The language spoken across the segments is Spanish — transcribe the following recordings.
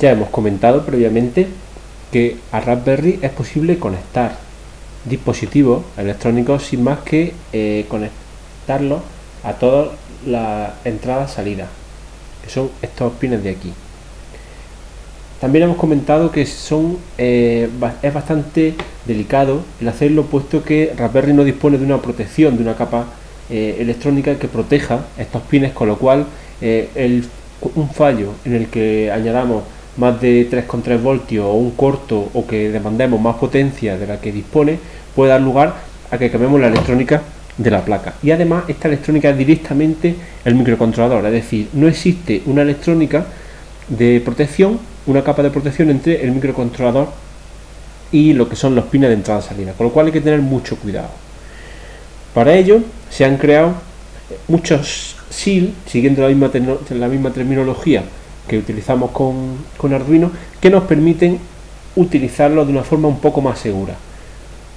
Ya hemos comentado previamente que a Raspberry es posible conectar dispositivos electrónicos sin más que conectarlos a todas las entradas salidas, que son estos pines de aquí. También hemos comentado que es bastante delicado el hacerlo, puesto que Raspberry no dispone de una protección, de una capa electrónica que proteja estos pines, con lo cual un fallo en el que añadamos más de 3,3 voltios o un corto, o que demandemos más potencia de la que dispone, puede dar lugar a que cambiemos la electrónica de la placa. Y además esta electrónica es directamente el microcontrolador, es decir, no existe una electrónica de protección, una capa de protección entre el microcontrolador y lo que son los pines de entrada y salida, con lo cual hay que tener mucho cuidado. Para ello se han creado muchos SIL, siguiendo la misma terminología que utilizamos con Arduino, que nos permiten utilizarlo de una forma un poco más segura.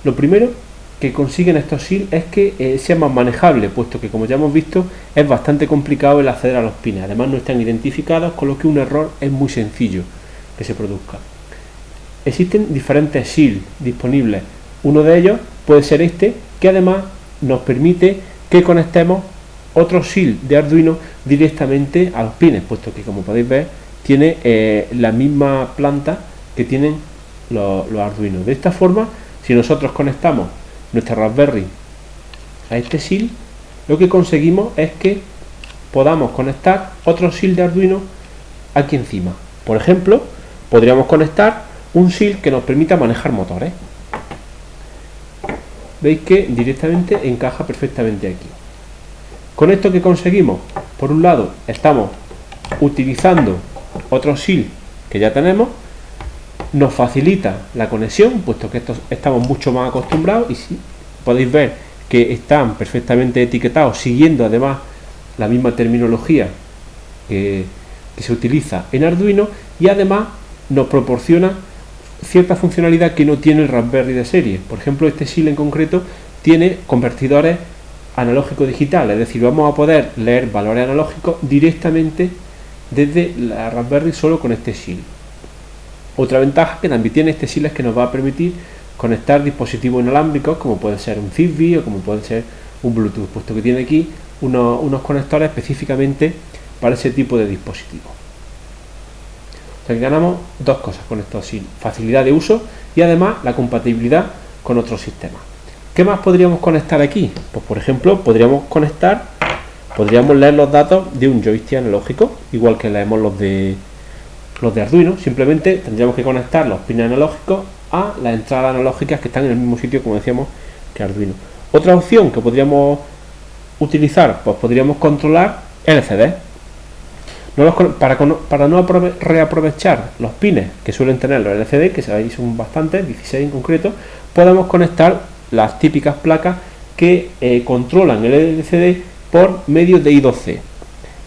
Lo primero que consiguen estos SIL es que sea más manejable, puesto que, como ya hemos visto, es bastante complicado el acceder a los pines. Además no están identificados, con lo que un error es muy sencillo que se produzca. Existen diferentes SIL disponibles. Uno de ellos puede ser este, que además nos permite que conectemos otro SIL de Arduino directamente a los pines, puesto que, como podéis ver, tiene la misma planta que tienen los Arduino. De esta forma, si nosotros conectamos nuestra Raspberry a este SIL, lo que conseguimos es que podamos conectar otro SIL de Arduino aquí encima. Por ejemplo, podríamos conectar un SIL que nos permita manejar motores. Veis que directamente encaja perfectamente aquí. Con esto que conseguimos, por un lado estamos utilizando otro SIL que ya tenemos, nos facilita la conexión, puesto que estamos mucho más acostumbrados, y si podéis ver que están perfectamente etiquetados, siguiendo además la misma terminología que se utiliza en Arduino, y además nos proporciona cierta funcionalidad que no tiene el Raspberry de serie. Por ejemplo, este SIL en concreto tiene convertidores analógico digital, es decir, vamos a poder leer valores analógicos directamente desde la Raspberry solo con este SIL. Otra ventaja que también tiene este SIL es que nos va a permitir conectar dispositivos inalámbricos, como puede ser un Zigbee o como puede ser un Bluetooth, puesto que tiene aquí unos conectores específicamente para ese tipo de dispositivos. O sea que ganamos dos cosas con estos SIL: facilidad de uso y además la compatibilidad con otros sistemas. ¿Qué más podríamos conectar aquí? Pues, por ejemplo, podríamos leer los datos de un joystick analógico, igual que leemos los de Arduino. Simplemente tendríamos que conectar los pines analógicos a las entradas analógicas que están en el mismo sitio, como decíamos, que Arduino. Otra opción que podríamos utilizar, pues podríamos controlar LCD. Para no reaprovechar los pines que suelen tener los LCD, que sabéis son bastantes, 16 en concreto, podemos conectar las típicas placas que controlan el LCD por medio de I2C.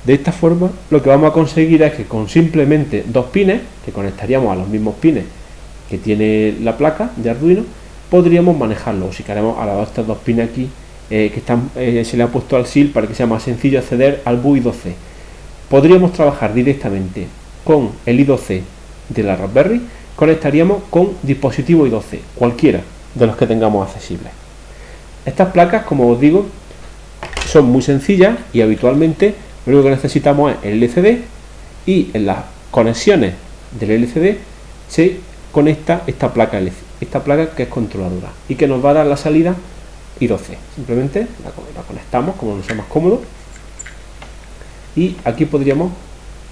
De esta forma, lo que vamos a conseguir es que con simplemente dos pines, que conectaríamos a los mismos pines que tiene la placa de Arduino, podríamos manejarlo. Si queremos, a estos dos pines aquí se le ha puesto al SIL para que sea más sencillo acceder al bus I2C. Podríamos trabajar directamente con el I2C de la Raspberry, conectaríamos con dispositivo I2C, cualquiera de los que tengamos accesibles. Estas placas, como os digo, son muy sencillas y habitualmente lo único que necesitamos es el LCD, y en las conexiones del LCD se conecta esta placa que es controladora y que nos va a dar la salida I2C. Simplemente la conectamos como nos sea más cómodo, y aquí podríamos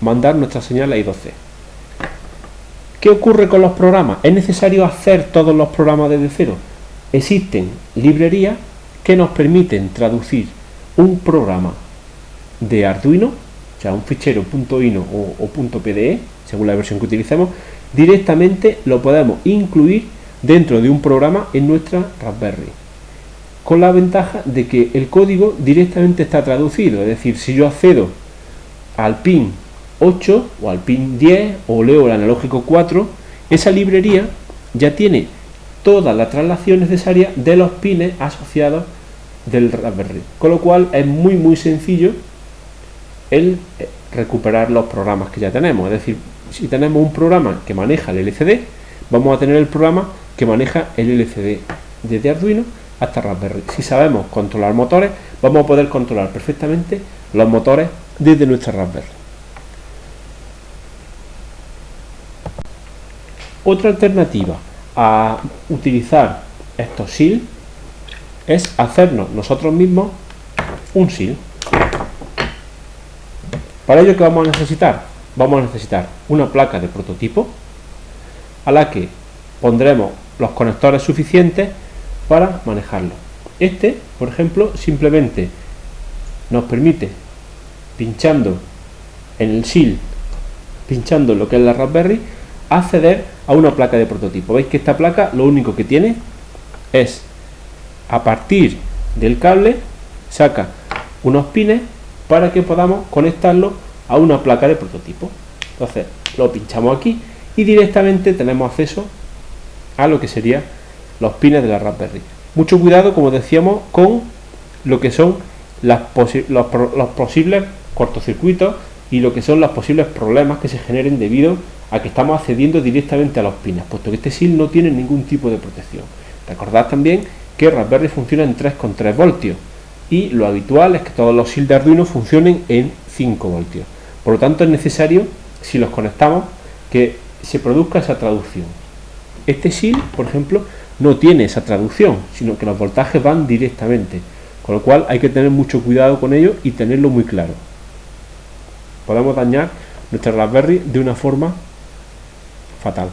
mandar nuestra señal a I2C. ¿Qué ocurre con los programas? ¿Es necesario hacer todos los programas desde cero? Existen librerías que nos permiten traducir un programa de Arduino, o sea, un fichero .ino o .pde, según la versión que utilicemos, directamente lo podemos incluir dentro de un programa en nuestra Raspberry, con la ventaja de que el código directamente está traducido. Es decir, si yo accedo al pin 8 o al pin 10 o leo el analógico 4, esa librería ya tiene toda la traslación necesaria de los pines asociados del Raspberry, con lo cual es muy sencillo el recuperar los programas que ya tenemos. Es decir, si tenemos un programa que maneja el LCD, vamos a tener el programa que maneja el LCD desde Arduino hasta Raspberry. Si sabemos controlar motores, vamos a poder controlar perfectamente los motores desde nuestra Raspberry. Otra alternativa a utilizar estos SIL es hacernos nosotros mismos un SIL. Para ello, ¿qué vamos a necesitar? Vamos a necesitar una placa de prototipo a la que pondremos los conectores suficientes para manejarlo. Este, por ejemplo, simplemente nos permite, pinchando en el SIL, pinchando lo que es la Raspberry, acceder a una placa de prototipo. Veis que esta placa lo único que tiene es, a partir del cable, saca unos pines para que podamos conectarlo a una placa de prototipo. Entonces lo pinchamos aquí y directamente tenemos acceso a lo que serían los pines de la Raspberry. Mucho cuidado, como decíamos, con lo que son los posibles cortocircuitos y lo que son los posibles problemas que se generen debido a que estamos accediendo directamente a los pines, puesto que este SIL no tiene ningún tipo de protección. Recordad también que Raspberry funciona en 3,3 voltios y lo habitual es que todos los SIL de Arduino funcionen en 5 voltios. Por lo tanto, es necesario, si los conectamos, que se produzca esa traducción. Este SIL, por ejemplo, no tiene esa traducción, sino que los voltajes van directamente, con lo cual hay que tener mucho cuidado con ello y tenerlo muy claro. Podemos dañar nuestra Raspberry de una forma fatal.